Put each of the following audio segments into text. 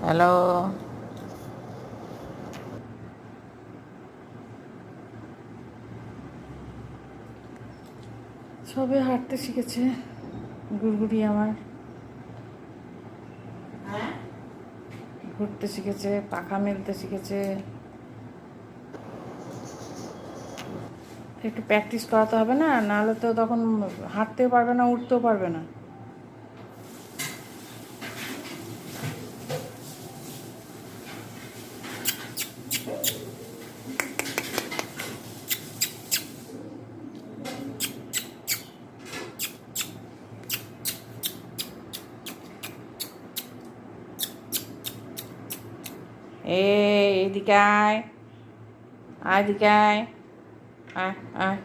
Hello. সবে হাঁটতে শিখেছে গুড়গুড়ি আমার, ঘুরতে শিখেছে, পাখা মেলতে শিখেছে। একটু প্র্যাকটিস করাতে হবে না, নাহলে তো তখন হাঁটতেও পারবে না, উঠতেও পারবে না। এদিকে আয়, এদিকে আয়, আয় আয়।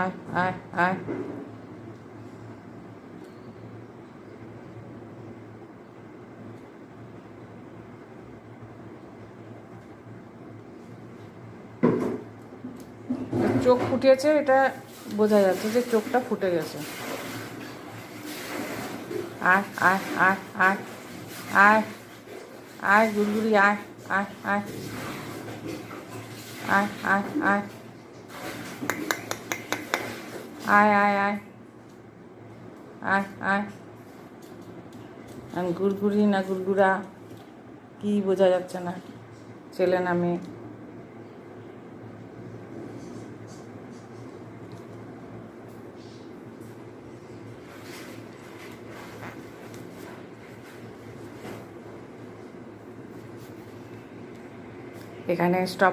আয় আয় আয়। চোখ ফুটিয়েছে, এটা বোঝা যাচ্ছে যে চোখটা ফুটে গেছে। আয় আয় আয় আয় আয় আয় গুড়গুড়ি আয় আয় আয় আয় আয় আয় আয় আয় আয় আয় আয়। গুড়গুড়ি না গুড়গুড়া কি বোঝা যাচ্ছে না, ছেলে না মেয়ে। এখানে স্টপ